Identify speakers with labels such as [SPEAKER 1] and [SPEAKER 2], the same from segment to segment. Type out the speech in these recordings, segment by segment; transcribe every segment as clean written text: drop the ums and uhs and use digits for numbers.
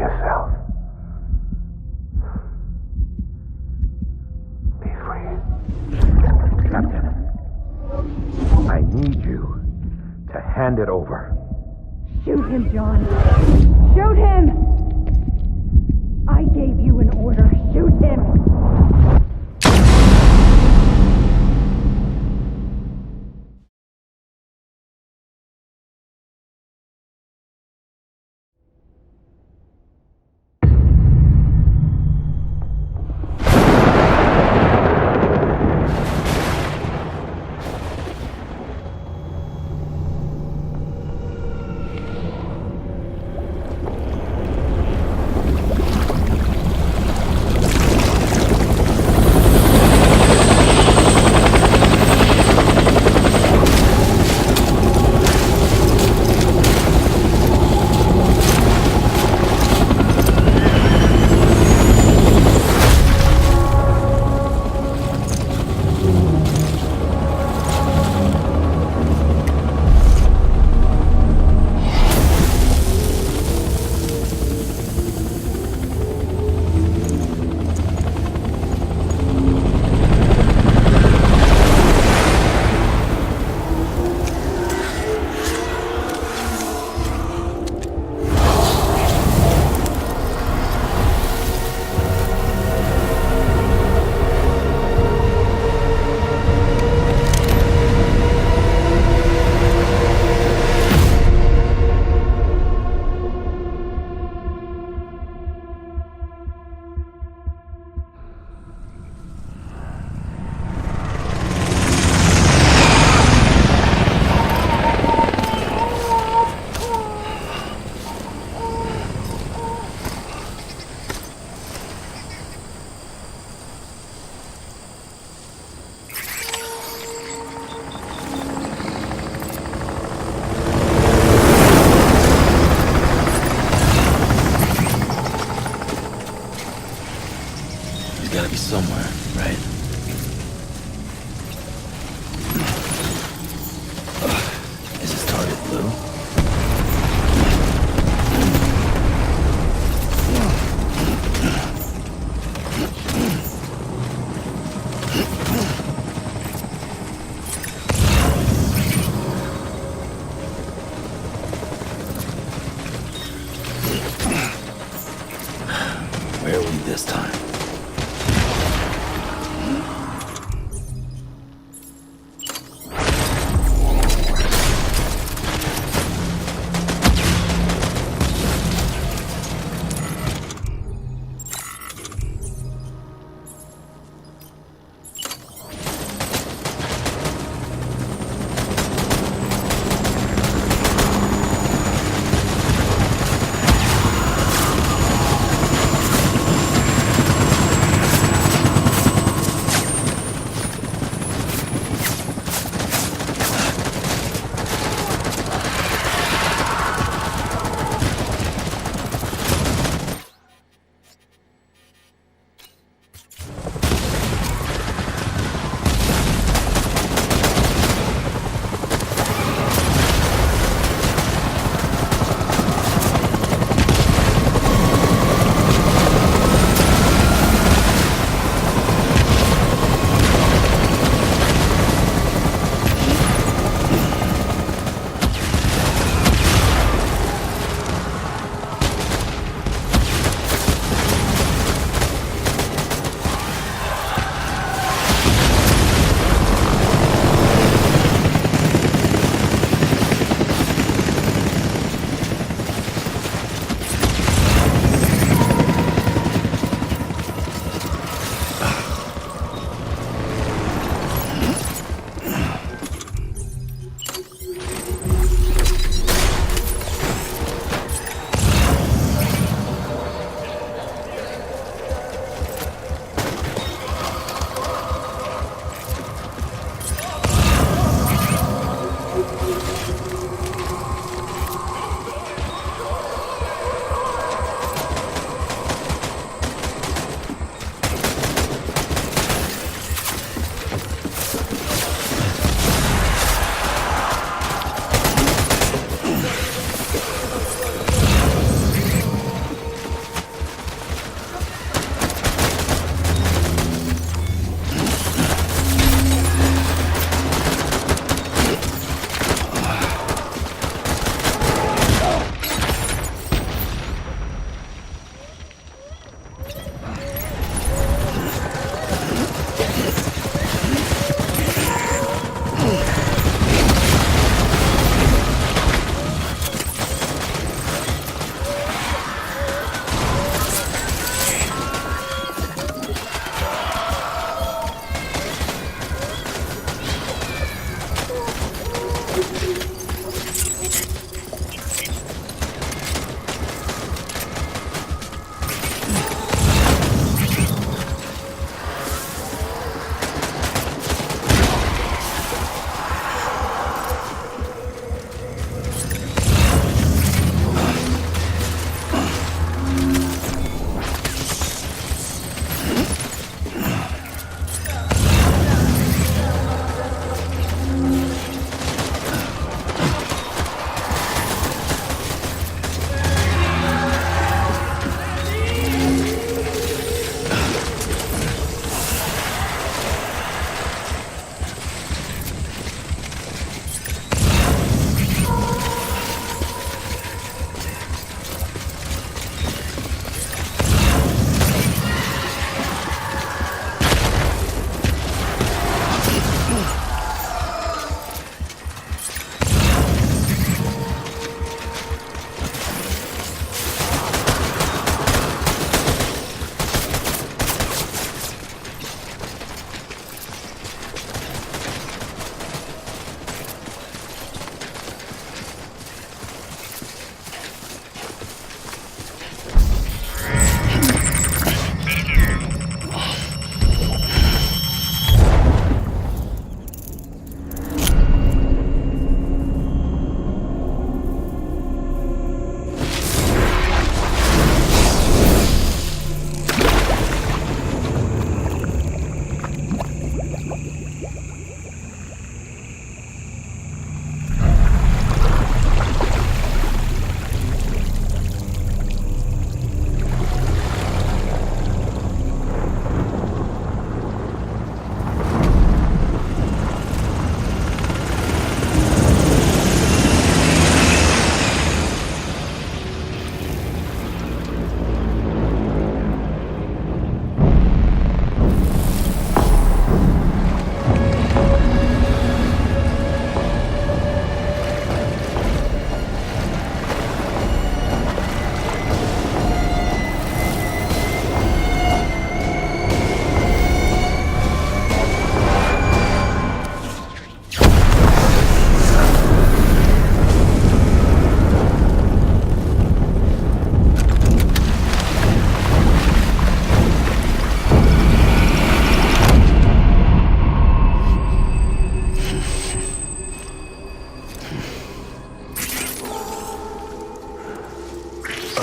[SPEAKER 1] yourself. Be free. Captain, I need you to hand it over.
[SPEAKER 2] Shoot him, John. Shoot him! I gave you an order. Shoot him!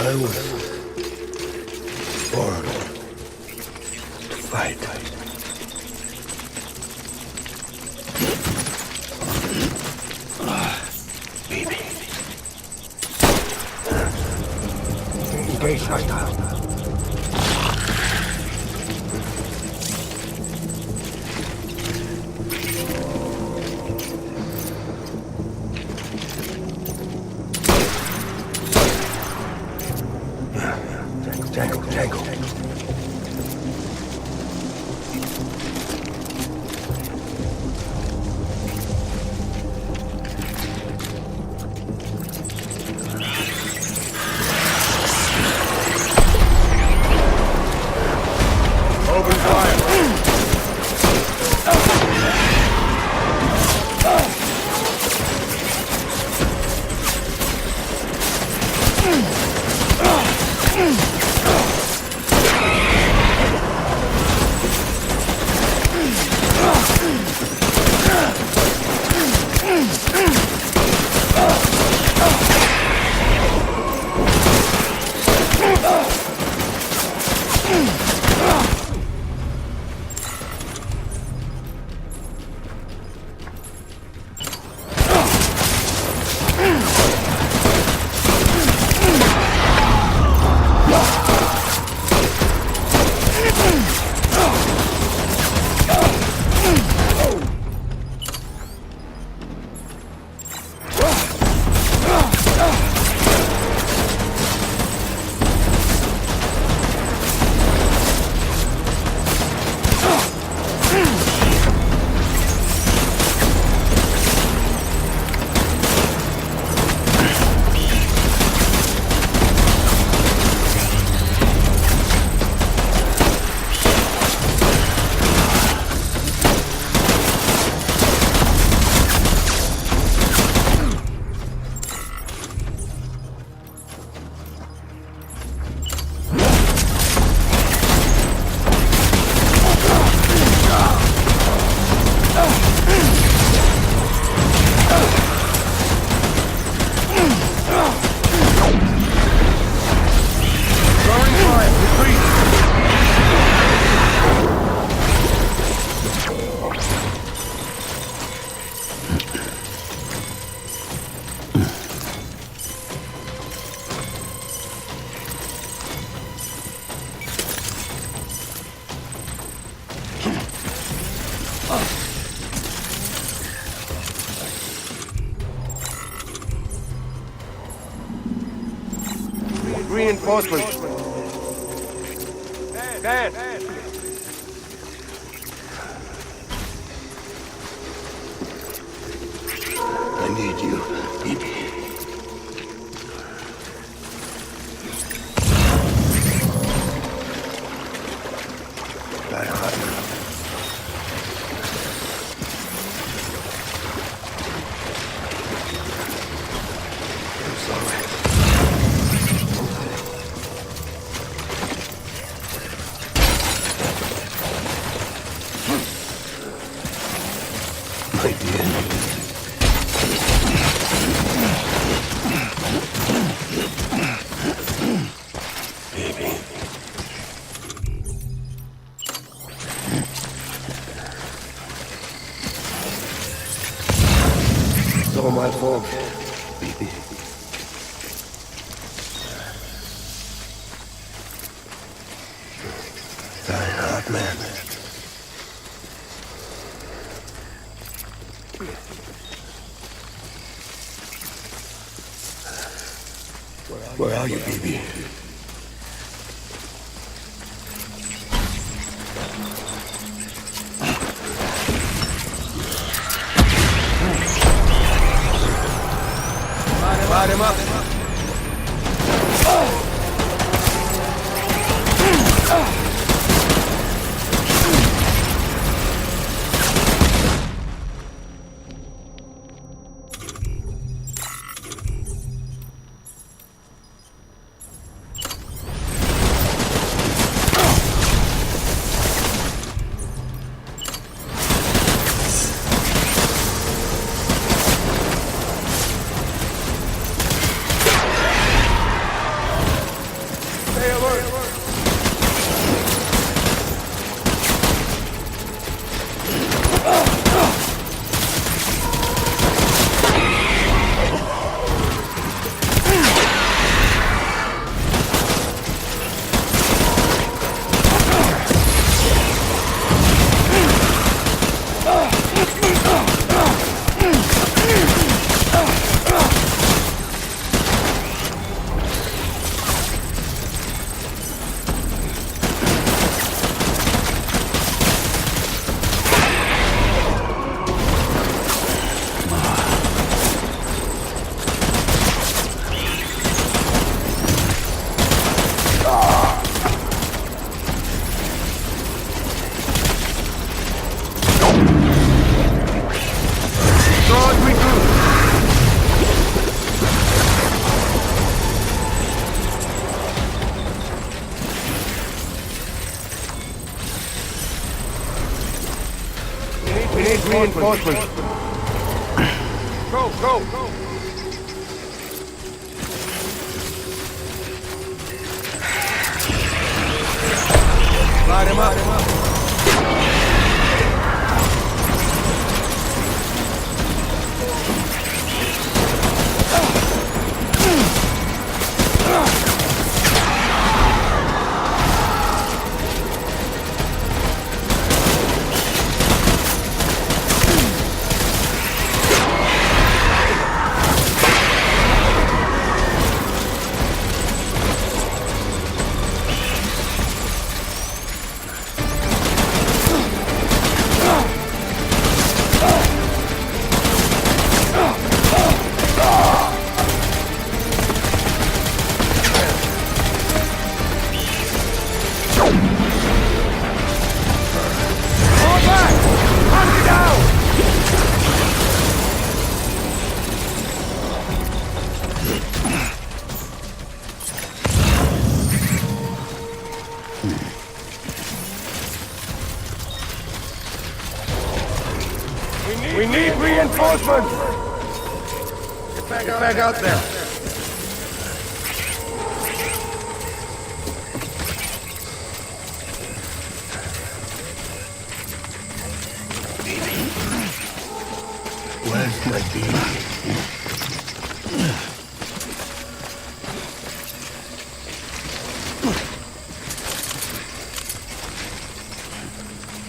[SPEAKER 3] I was born to fight. Baby. Engage hostile. Tango.
[SPEAKER 1] Open fire.
[SPEAKER 3] Reinforcements.
[SPEAKER 1] Dan.
[SPEAKER 3] I need you, baby. All my fault, baby. Die hard, man. Where are you, baby?
[SPEAKER 1] Light him up. reinforcements. Go, go, go. Light him up. We need reinforcements! Get back out there!
[SPEAKER 3] Where's my baby?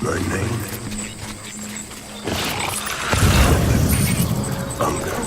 [SPEAKER 3] My name Hunger.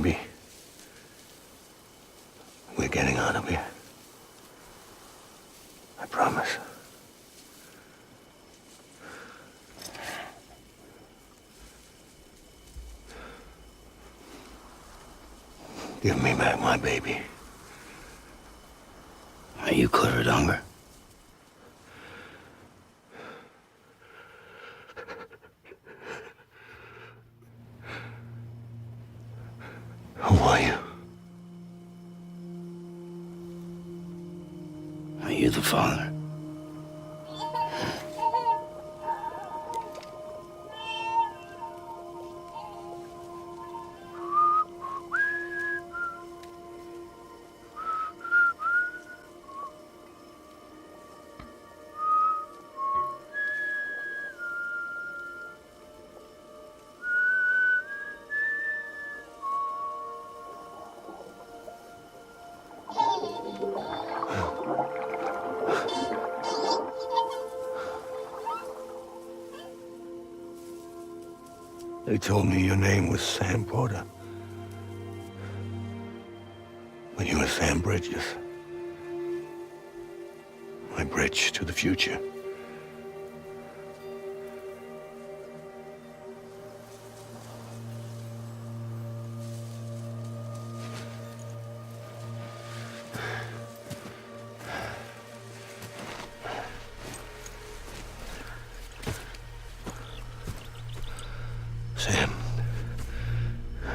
[SPEAKER 3] baby. We're getting out of here. I promise. Give me back my baby.
[SPEAKER 4] Are you clear, Donger?
[SPEAKER 3] Who are you?
[SPEAKER 4] Are you the father?
[SPEAKER 3] They told me your name was Sam Porter. But you were Sam Bridges. My bridge to the future. Sam,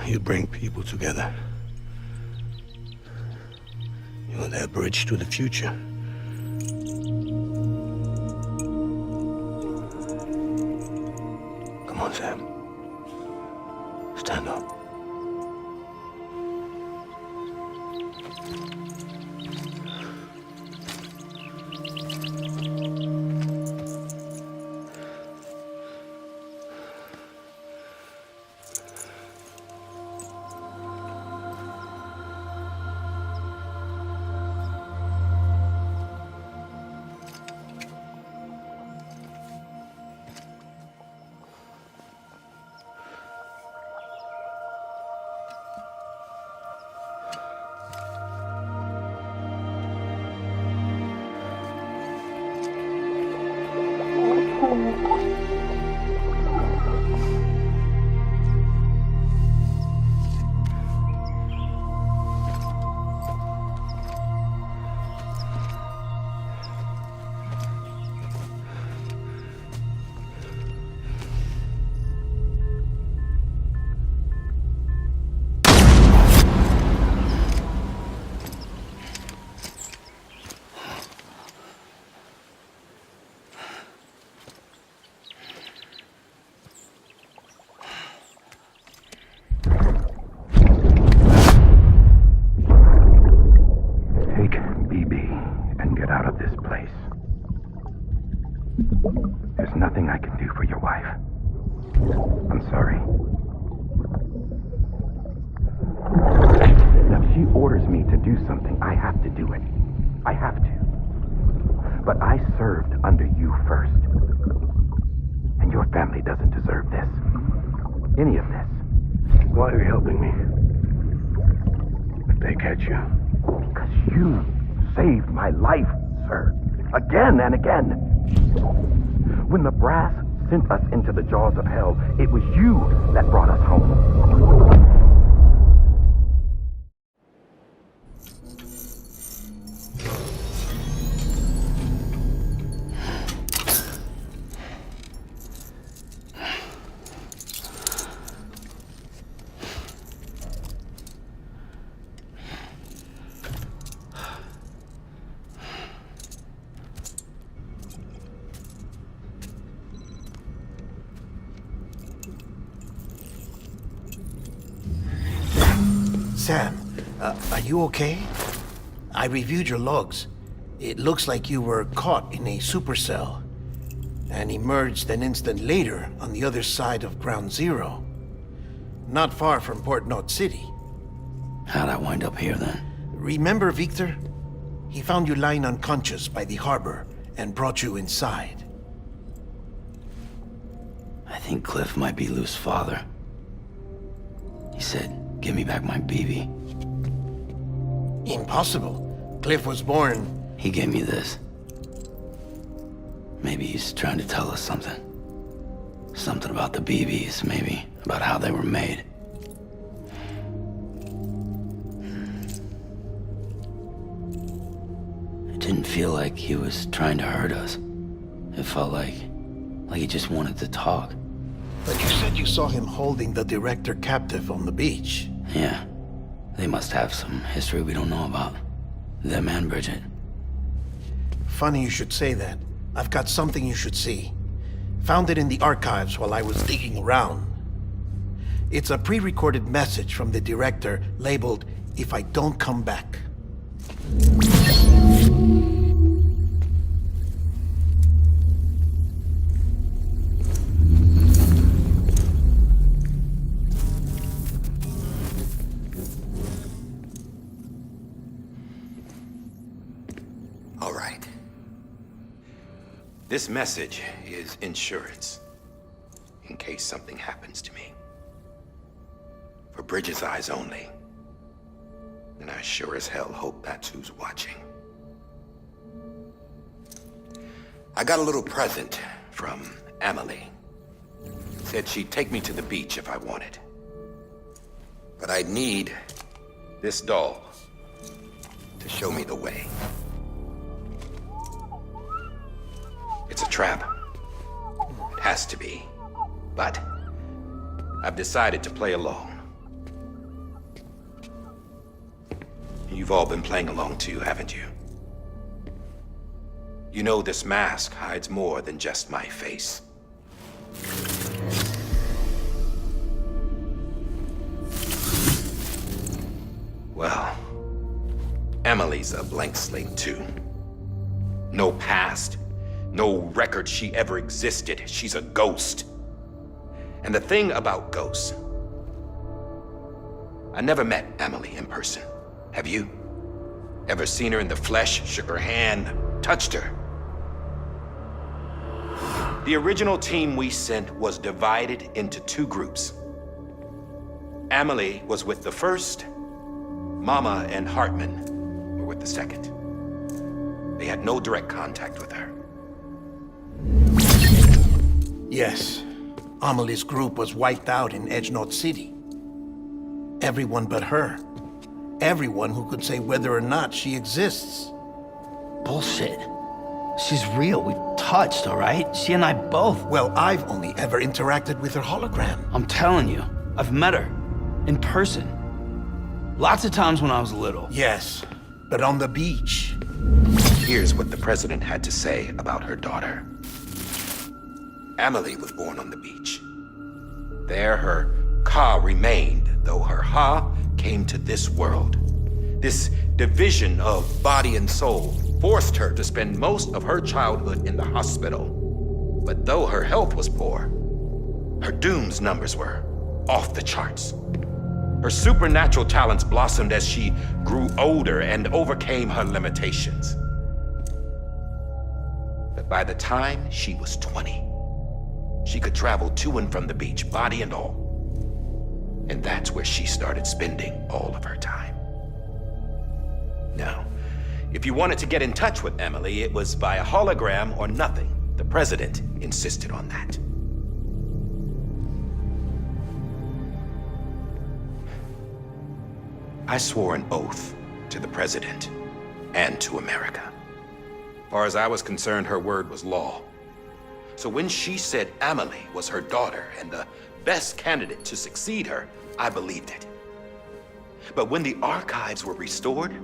[SPEAKER 3] you bring people together. You're their bridge to the future. Come on, Sam. Stand up.
[SPEAKER 5] There's nothing I can do for your wife. I'm sorry. Now, if she orders me to do something, I have to do it. I have to. But I served under you first. And your family doesn't deserve this. Any of this.
[SPEAKER 3] Why are you helping me? If they catch you.
[SPEAKER 5] Because you saved my life, sir. Again and again. When the brass sent us into the jaws of hell, it was you that brought us home.
[SPEAKER 4] Sam, are you okay? I reviewed your logs. It looks like you were caught in a supercell and emerged an instant later on the other side of Ground Zero. Not far from Port Knot City.
[SPEAKER 6] How'd I wind up here then?
[SPEAKER 4] Remember Victor? He found you lying unconscious by the harbor and brought you inside.
[SPEAKER 6] I think Cliff might be Lou's father. He said Give me back my BB.
[SPEAKER 4] Impossible. Cliff was born.
[SPEAKER 6] He gave me this. Maybe he's trying to tell us something. Something about the BBs, maybe. About how they were made. It didn't feel like he was trying to hurt us. It felt like he just wanted to talk.
[SPEAKER 4] But you said you saw him holding the director captive on the beach.
[SPEAKER 6] Yeah. They must have some history we don't know about. Them and Bridget.
[SPEAKER 4] Funny you should say that. I've got something you should see. Found it in the archives while I was digging around. It's a pre-recorded message from the director labeled, "If I don't come back."
[SPEAKER 7] All right. This message is insurance, in case something happens to me. For Bridget's eyes only. And I sure as hell hope that's who's watching. I got a little present from Emily. Said she'd take me to the beach if I wanted. But I'd need this doll to show me the way. It's a trap. It has to be. But I've decided to play along. You've all been playing along too, haven't you? You know this mask hides more than just my face. Well, Emily's a blank slate too. No past. No record she ever existed. She's a ghost. And the thing about ghosts, I never met Emily in person. Have you? Ever seen her in the flesh, shook her hand, touched her? The original team we sent was divided into two groups. Emily was with the first. Mama and Hartman were with the second. They had no direct contact with her.
[SPEAKER 4] Yes. Amelie's group was wiped out in Edgenot City. Everyone but her. Everyone who could say whether or not she exists.
[SPEAKER 6] Bullshit. She's real. We've touched, all right? She and I both.
[SPEAKER 4] Well, I've only ever interacted with her hologram.
[SPEAKER 6] I'm telling you, I've met her. In person. Lots of times when I was little.
[SPEAKER 4] Yes, but on the beach.
[SPEAKER 7] Here's what the president had to say about her daughter. Emily was born on the beach. There her Ka remained, though her Ha came to this world. This division of body and soul forced her to spend most of her childhood in the hospital. But though her health was poor, her Doom's numbers were off the charts. Her supernatural talents blossomed as she grew older and overcame her limitations. But by the time she was 20, she could travel to and from the beach, body and all. And that's where she started spending all of her time. Now, if you wanted to get in touch with Emily, it was via hologram or nothing. The president insisted on that. I swore an oath to the president and to America. As far as I was concerned, her word was law. So when she said Emily was her daughter and the best candidate to succeed her, I believed it. But when the archives were restored,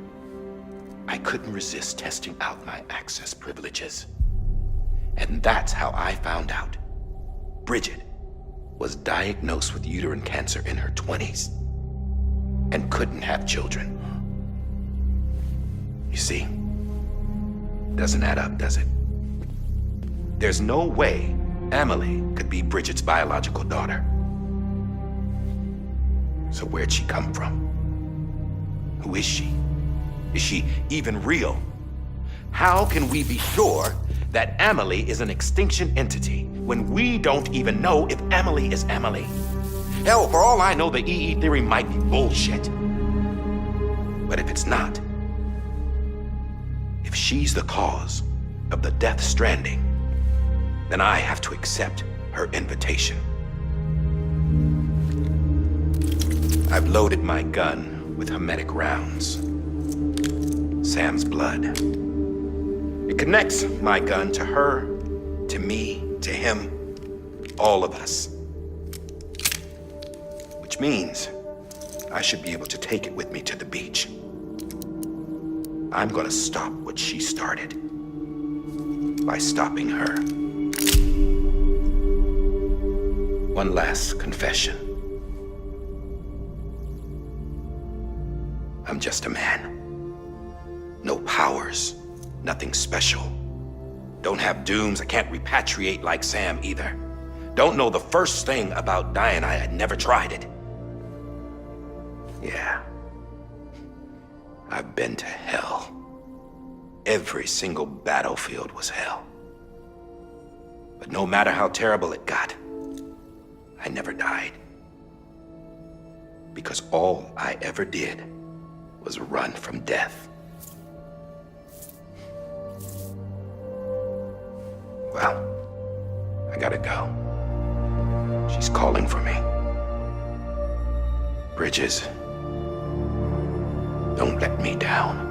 [SPEAKER 7] I couldn't resist testing out my access privileges. And that's how I found out Bridget was diagnosed with uterine cancer in her 20s and couldn't have children. You see, doesn't add up, does it? There's no way Emily could be Bridget's biological daughter. So where'd she come from? Who is she? Is she even real? How can we be sure that Emily is an extinction entity when we don't even know if Emily is Emily? Hell, for all I know, the EE theory might be bullshit. But if it's not, if she's the cause of the death stranding, then I have to accept her invitation. I've loaded my gun with hermetic rounds. Sam's blood. It connects my gun to her, to me, to him, all of us. Which means I should be able to take it with me to the beach. I'm gonna stop what she started by stopping her. One last confession. I'm just a man. No powers, nothing special. Don't have dooms, I can't repatriate like Sam either. Don't know the first thing about dying, I had never tried it. Yeah. I've been to hell. Every single battlefield was hell. But no matter how terrible it got, I never died. Because all I ever did was run from death. Well, I gotta go. She's calling for me. Bridges, don't let me down.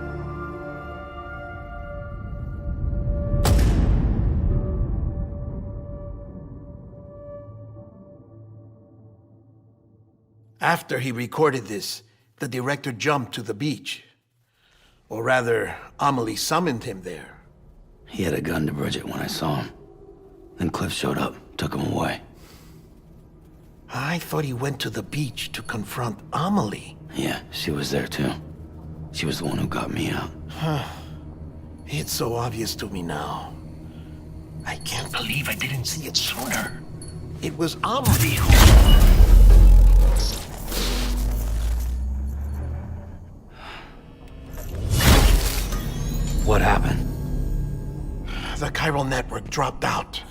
[SPEAKER 4] After he recorded this, the director jumped to the beach. Or rather, Amelie summoned him there.
[SPEAKER 6] He had a gun to Bridget when I saw him. Then Cliff showed up, took him away.
[SPEAKER 4] I thought he went to the beach to confront Amelie.
[SPEAKER 6] Yeah, she was there too. She was the one who got me out.
[SPEAKER 4] It's so obvious to me now. I can't believe I didn't see it sooner. It was Amelie who...
[SPEAKER 6] What happened?
[SPEAKER 4] The chiral network dropped out.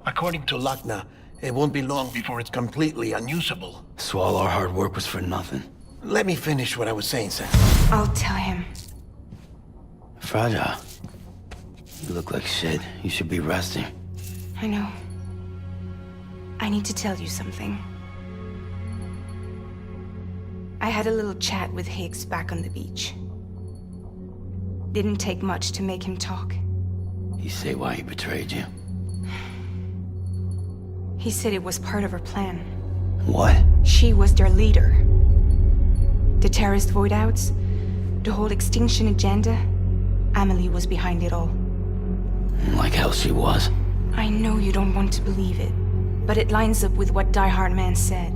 [SPEAKER 4] According to Lakna, it won't be long before it's completely unusable.
[SPEAKER 6] So all our hard work was for nothing.
[SPEAKER 4] Let me finish what I was saying, Sam.
[SPEAKER 2] I'll tell him.
[SPEAKER 6] Fragile. You look like shit. You should be resting.
[SPEAKER 2] I know. I need to tell you something. I had a little chat with Higgs back on the beach. Didn't take much to make him talk.
[SPEAKER 6] You say why he betrayed you?
[SPEAKER 2] He said it was part of her plan.
[SPEAKER 6] What?
[SPEAKER 2] She was their leader. The terrorist voidouts, the whole extinction agenda, Amelie was behind it all.
[SPEAKER 6] Like hell she was.
[SPEAKER 2] I know you don't want to believe it, but it lines up with what Die Hard Man said.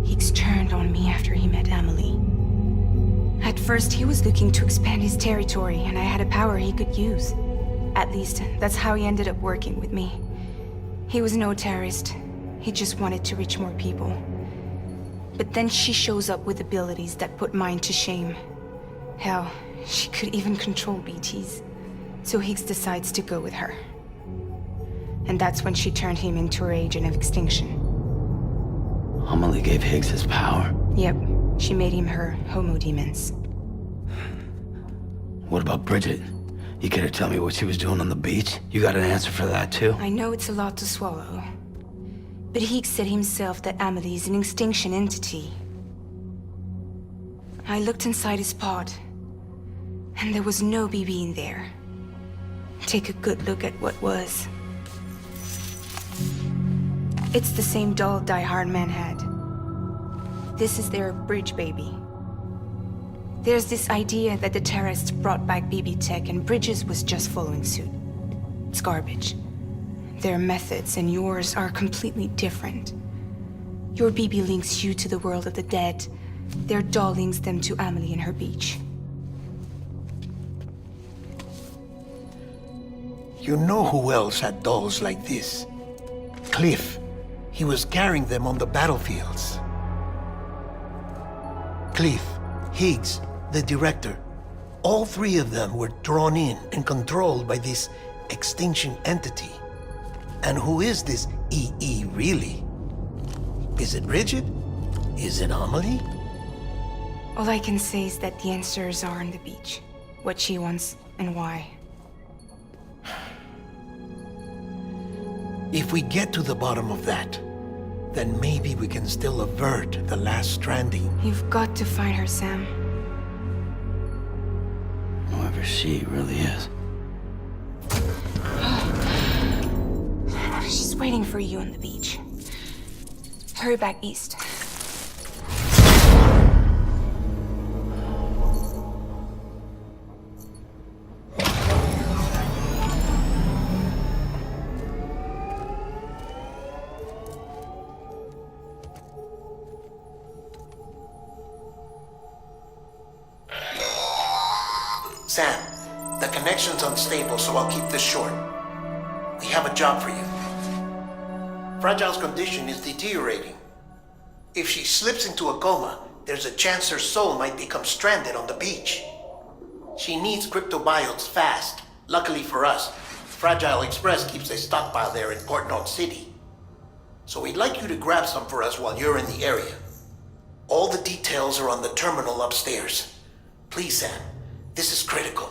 [SPEAKER 2] Higgs turned on me after he met Amelie. At first, he was looking to expand his territory, and I had a power he could use. At least, that's how he ended up working with me. He was no terrorist. He just wanted to reach more people. But then she shows up with abilities that put mine to shame. Hell, she could even control BTs. So Higgs decides to go with her. And that's when she turned him into her agent of extinction.
[SPEAKER 6] Amelie gave Higgs his power.
[SPEAKER 2] Yep, she made him her Homo Demons.
[SPEAKER 6] What about Bridget? You care to tell me what she was doing on the beach? You got an answer for that too?
[SPEAKER 2] I know it's a lot to swallow. But Higgs said himself that Amelie is an extinction entity. I looked inside his pod, and there was no BB in there. Take a good look at what was. It's the same doll Die Hard Man had. This is their bridge baby. There's this idea that the terrorists brought back BB tech and Bridges was just following suit. It's garbage. Their methods and yours are completely different. Your BB links you to the world of the dead. Their doll links them to Amelie and her beach.
[SPEAKER 4] You know who else had dolls like this? Cliff. He was carrying them on the battlefields. Cliff, Higgs, the director. All three of them were drawn in and controlled by this extinction entity. And who is this EE really? Is it rigid? Is it Amelie?
[SPEAKER 2] All I can say is that the answers are on the beach. What she wants and why.
[SPEAKER 4] If we get to the bottom of that, then maybe we can still avert the last stranding.
[SPEAKER 2] You've got to find her, Sam.
[SPEAKER 6] Whoever she really is.
[SPEAKER 2] She's waiting for you on the beach. Hurry back east.
[SPEAKER 4] Sam, the connection's unstable, so I'll keep this short. We have a job for you. Fragile's condition is deteriorating. If she slips into a coma, there's a chance her soul might become stranded on the beach. She needs cryptobiotes fast. Luckily for us, Fragile Express keeps a stockpile there in Port Knot City. So we'd like you to grab some for us while you're in the area. All the details are on the terminal upstairs. Please, Sam, this is critical.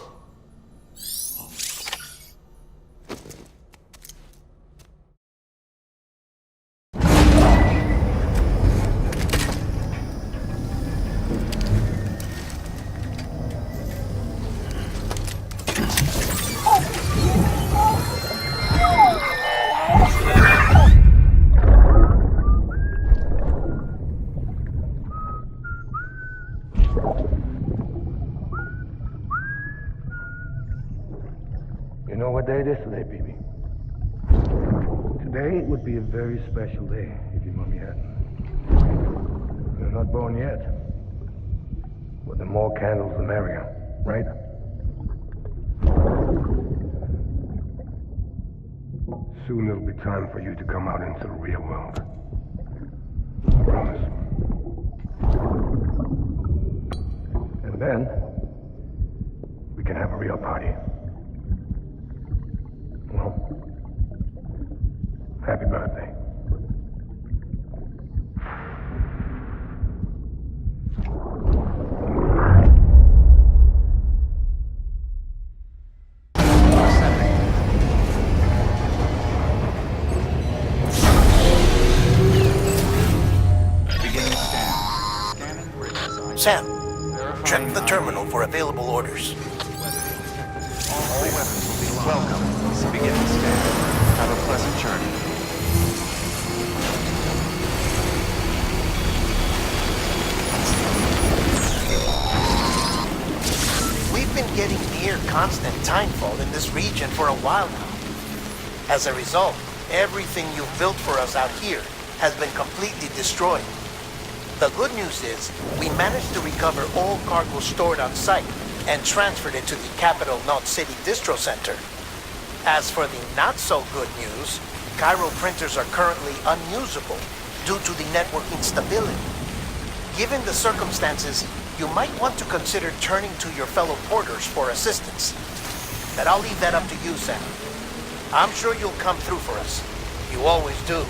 [SPEAKER 3] You know what day it is today, baby? Today would be a very special day if your mommy hadn't. You're not born yet. But the more candles, the merrier, right? Soon it'll be time for you to come out into the real world. I promise. And then, we can have a real party. Well, happy birthday.
[SPEAKER 4] Sam, check the terminal for available orders.
[SPEAKER 1] All weapons will be welcome. Begin to stand. Have a pleasant journey.
[SPEAKER 4] We've been getting near constant timefall in this region for a while now. As a result, everything you've built for us out here has been completely destroyed. The good news is, we managed to recover all cargo stored on site and transferred it to the capital Knot City Distro Center. As for the not-so-good news, Cairo printers are currently unusable due to the network instability. Given the circumstances, you might want to consider turning to your fellow porters for assistance. But I'll leave that up to you, Sam. I'm sure you'll come through for us. You always do.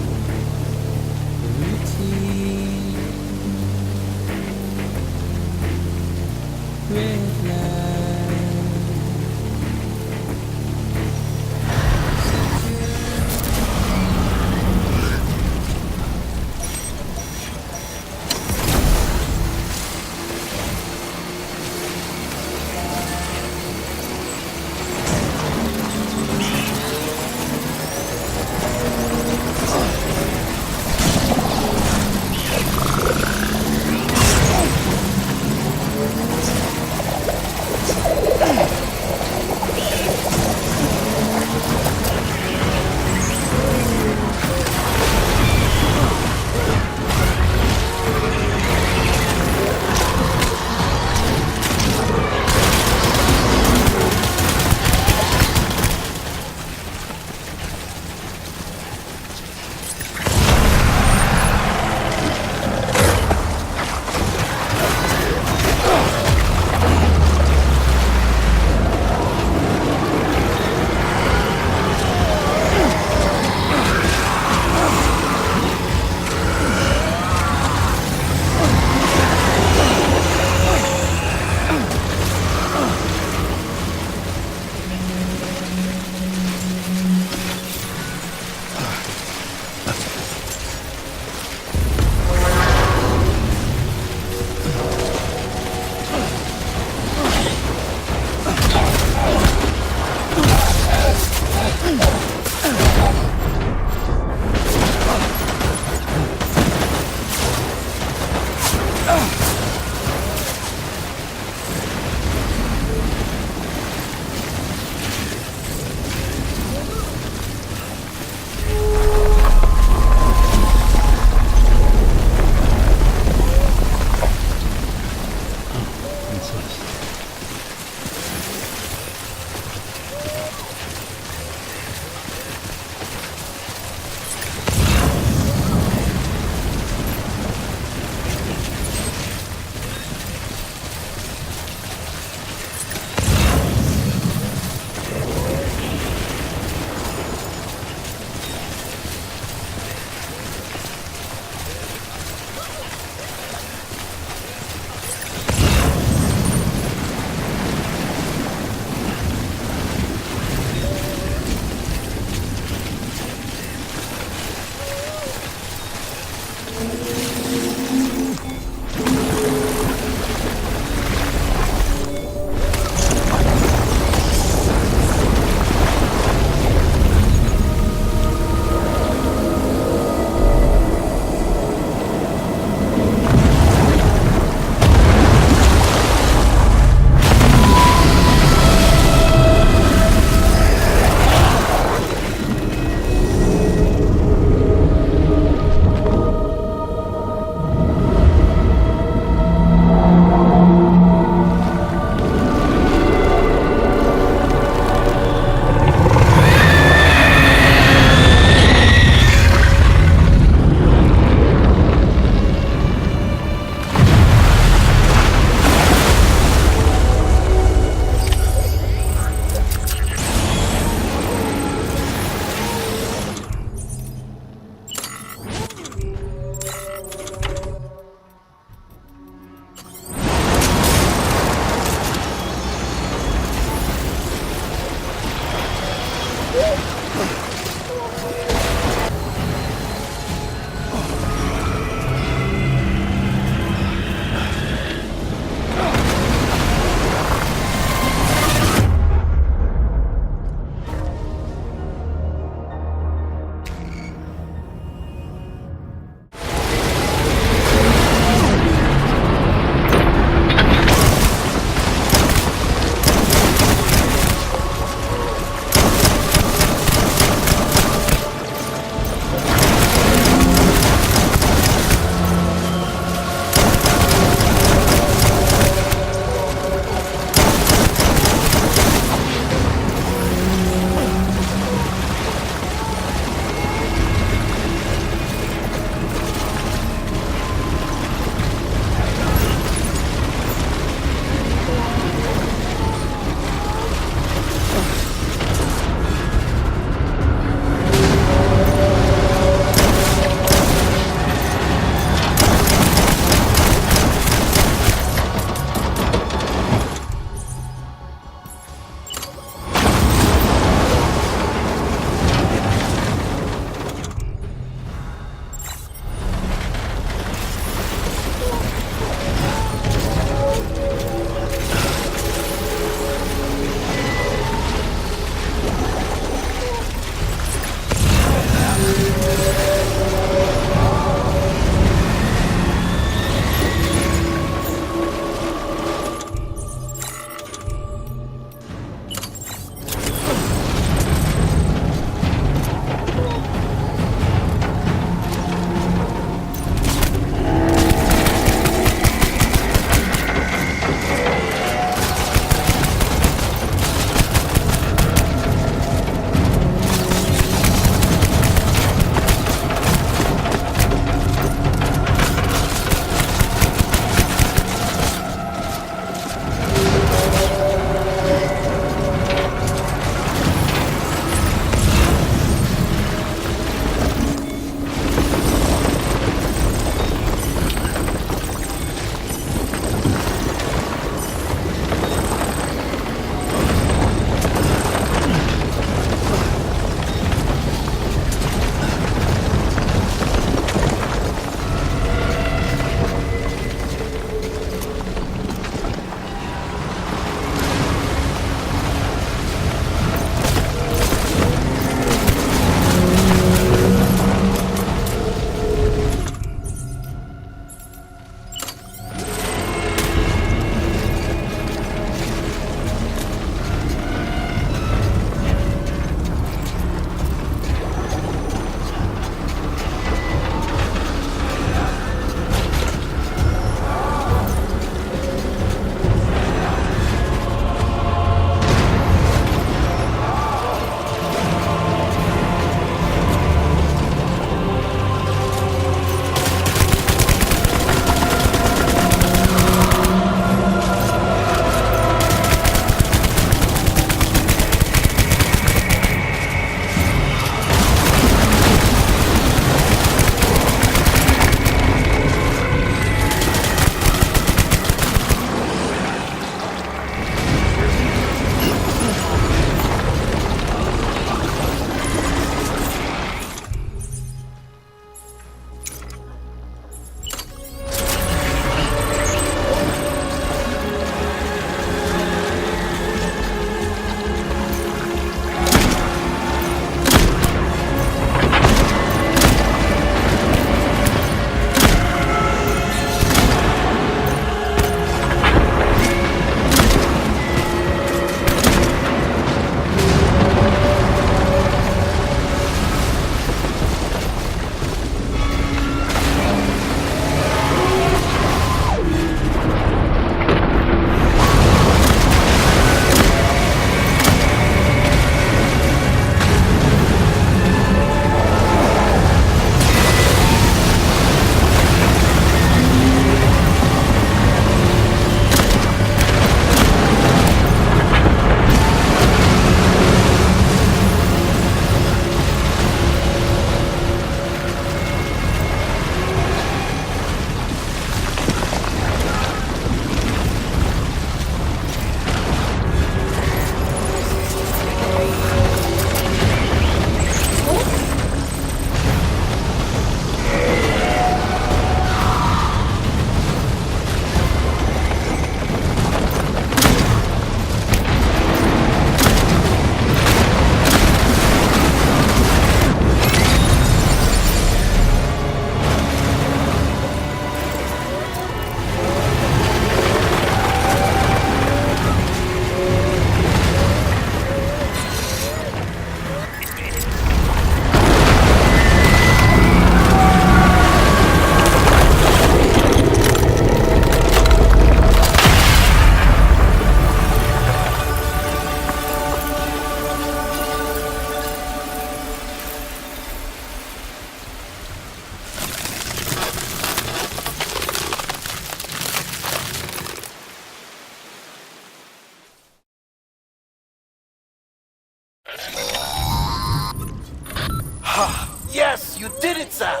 [SPEAKER 4] Ha! Yes, you did it, Sam!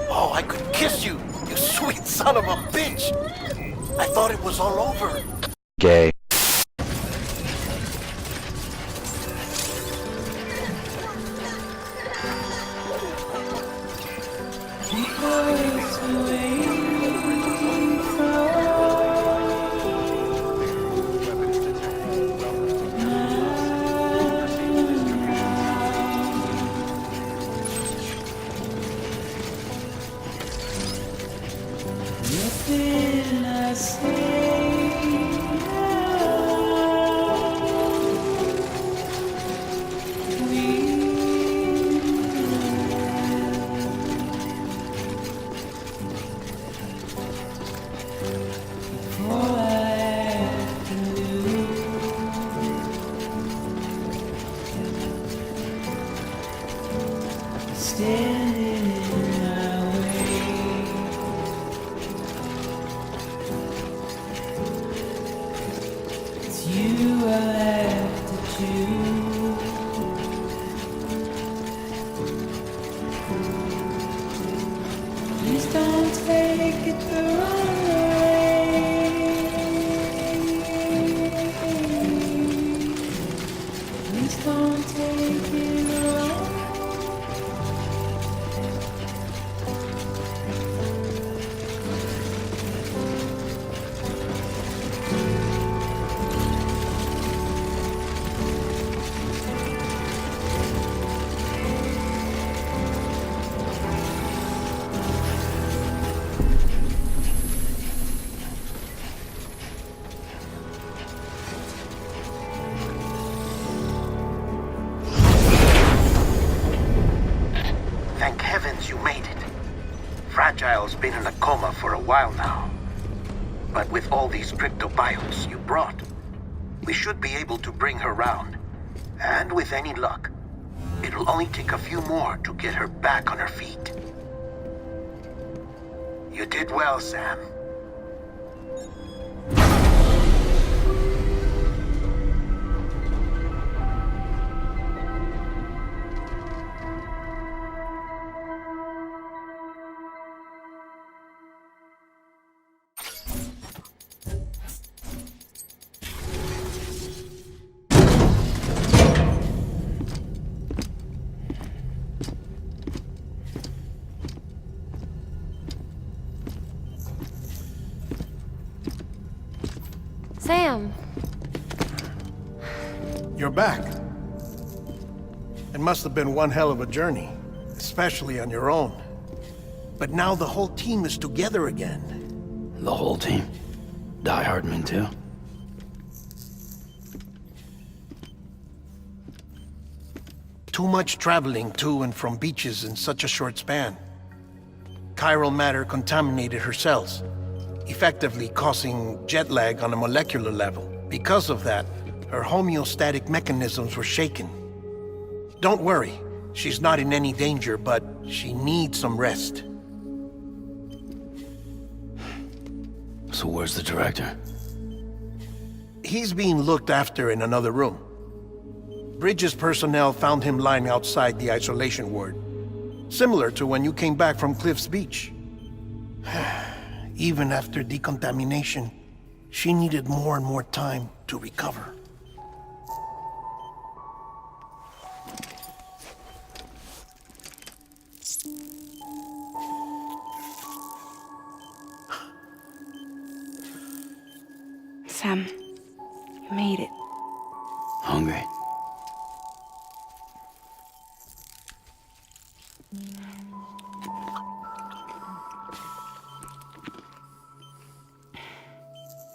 [SPEAKER 4] Oh, I could kiss you, you sweet son of a bitch! I thought it was all over.
[SPEAKER 6] Gay.
[SPEAKER 4] Thank heavens you made it. Fragile's been in a coma for a while now. But with all these cryptobiotes you brought, we should be able to bring her round. And with any luck, it'll only take a few more to get her back on her feet. You did well, Sam.
[SPEAKER 8] Sam!
[SPEAKER 4] You're back. It must have been one hell of a journey, especially on your own. But now the whole team is together again.
[SPEAKER 6] The whole team? Die Hardman too?
[SPEAKER 4] Too much traveling to and from beaches in such a short span. Chiral matter contaminated her cells, effectively causing jet lag on a molecular level. Because of that, her homeostatic mechanisms were shaken. Don't worry, she's not in any danger, but she needs some rest.
[SPEAKER 6] So where's the director?
[SPEAKER 4] He's being looked after in another room. Bridges personnel found him lying outside the isolation ward, similar to when you came back from Cliff's Beach. Even after decontamination, she needed more and more time to recover.
[SPEAKER 2] Sam, you made it.
[SPEAKER 6] Hungry?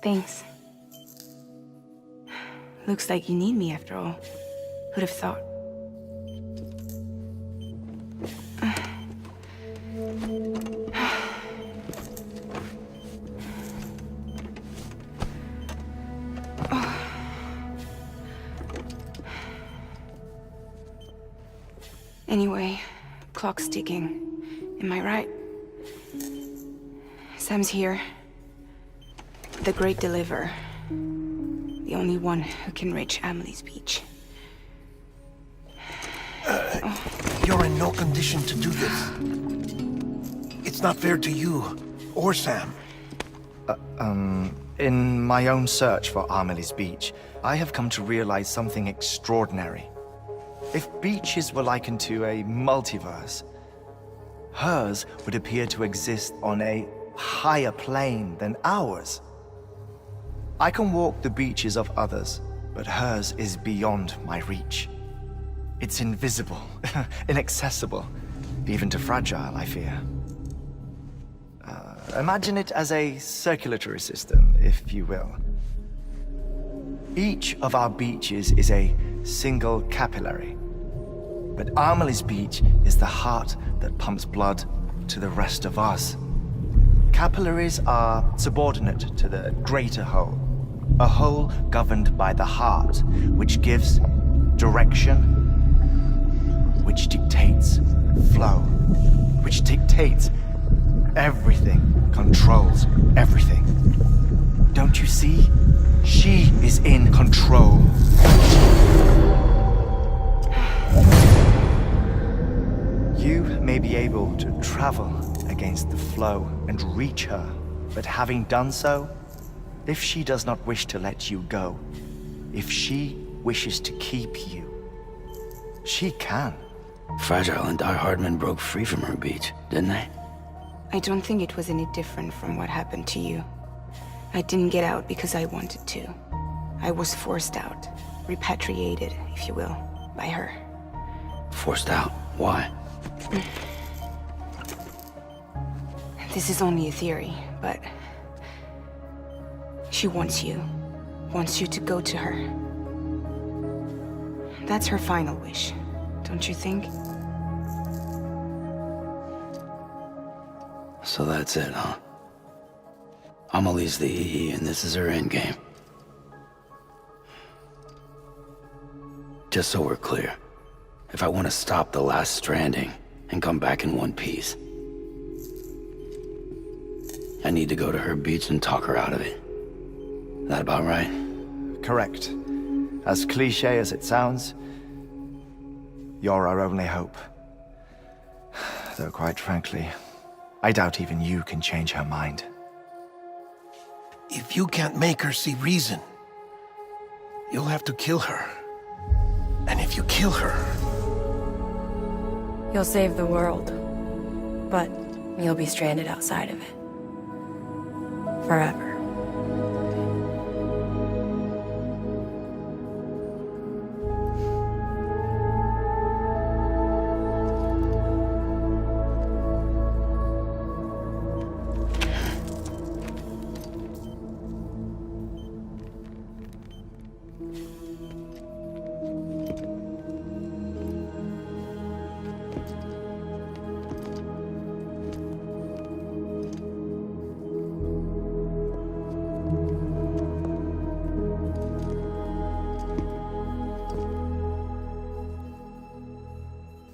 [SPEAKER 2] Thanks. Looks like you need me after all. Who'd have thought? Anyway, clock's ticking. Am I right? Sam's here. The Great Deliverer. The only one who can reach Amelie's beach.
[SPEAKER 4] You're in no condition to do this. It's not fair to you or Sam.
[SPEAKER 9] In my own search for Amelie's beach, I have come to realize something extraordinary. If beaches were likened to a multiverse, hers would appear to exist on a higher plane than ours. I can walk the beaches of others, but hers is beyond my reach. It's invisible, inaccessible, even to fragile, I fear. Imagine it as a circulatory system, if you will. Each of our beaches is a single capillary, but Amelie's beach is the heart that pumps blood to the rest of us. Capillaries are subordinate to the greater whole, a whole governed by the heart, which gives direction, which dictates flow, which dictates everything, controls everything. Don't you see? She is in control. You may be able to travel against the flow and reach her, but having done so, if she does not wish to let you go, if she wishes to keep you, she can.
[SPEAKER 6] Fragile and die-hard men broke free from her beach, didn't they?
[SPEAKER 2] I don't think it was any different from what happened to you. I didn't get out because I wanted to. I was forced out, repatriated, if you will, by her.
[SPEAKER 6] Forced out? Why?
[SPEAKER 2] This is only a theory, but she wants you to go to her. That's her final wish, don't you think?
[SPEAKER 6] So that's it, huh? Amelie's the EE, and this is her endgame. Just so we're clear, if I want to stop the last Stranding and come back in one piece, I need to go to her beach and talk her out of it. That about right?
[SPEAKER 9] Correct. As cliché as it sounds, you're our only hope. Though quite frankly, I doubt even you can change her mind.
[SPEAKER 4] If you can't make her see reason, you'll have to kill her. And if you kill her...
[SPEAKER 8] You'll save the world, but you'll be stranded outside of it. Forever.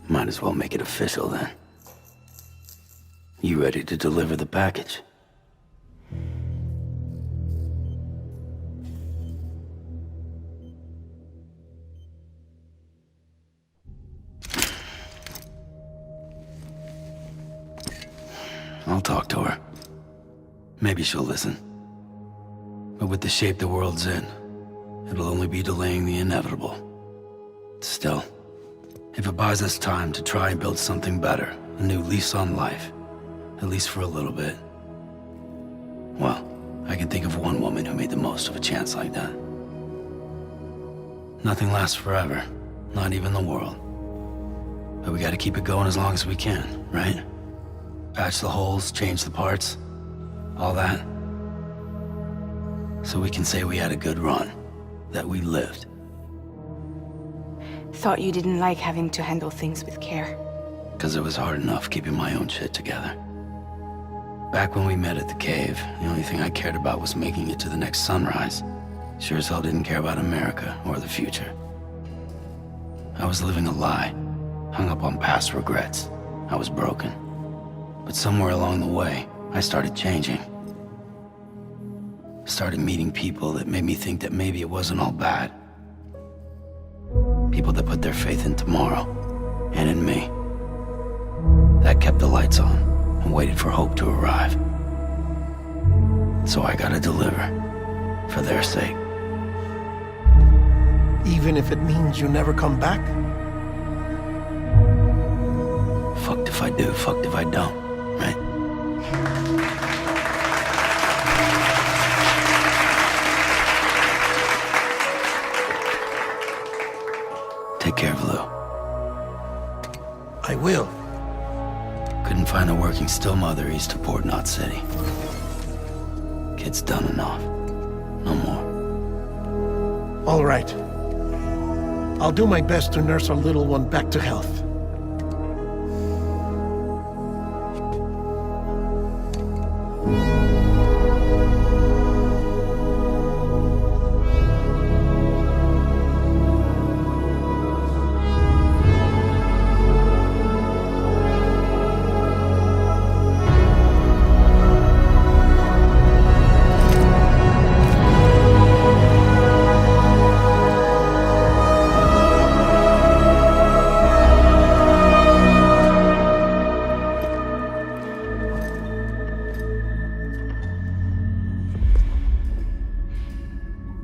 [SPEAKER 6] Might as well make it official then. You ready to deliver the package? I'll talk to her. Maybe she'll listen. But with the shape the world's in, it'll only be delaying the inevitable. Still, if it buys us time to try and build something better, a new lease on life, at least for a little bit, well, I can think of one woman who made the most of a chance like that. Nothing lasts forever, not even the world. But we gotta keep it going as long as we can, right? Patch the holes, change the parts, all that. So we can say we had a good run, that we lived.
[SPEAKER 2] Thought you didn't like having to handle things with care.
[SPEAKER 6] 'Cause it was hard enough keeping my own shit together. Back when we met at the cave, the only thing I cared about was making it to the next sunrise. Sure as hell didn't care about America or the future. I was living a lie, hung up on past regrets. I was broken. But somewhere along the way, I started changing. Started meeting people that made me think that maybe it wasn't all bad. People that put their faith in tomorrow. and in me. That kept the lights on and waited for hope to arrive. So I gotta deliver, for their sake.
[SPEAKER 4] Even if it means you never come back?
[SPEAKER 6] Fucked if I do, fucked if I don't, right? Take care of Lou.
[SPEAKER 4] I will.
[SPEAKER 6] Couldn't find a working still mother east of Port Knot City. Kid's done enough. No more.
[SPEAKER 4] All right. I'll do my best to nurse our little one back to health.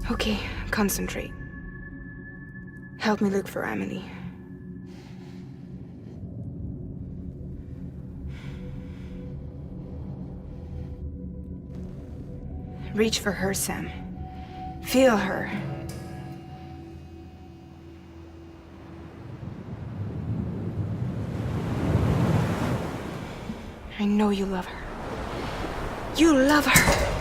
[SPEAKER 2] Okay, concentrate. Help me look for Emily. Reach for her, Sam. Feel her. I know you love her. You love her!